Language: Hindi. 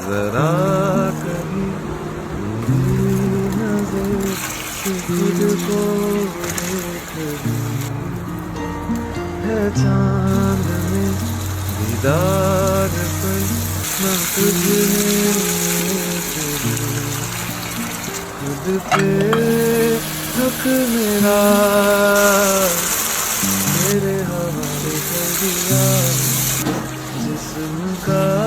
जरा कभी मेरी नजर खुद को देख लूं। है चांद में दीदार पर मैं तुझमें चलूं। खुद पे हक मेरा तेरे हवाले कर दिया जिस्म का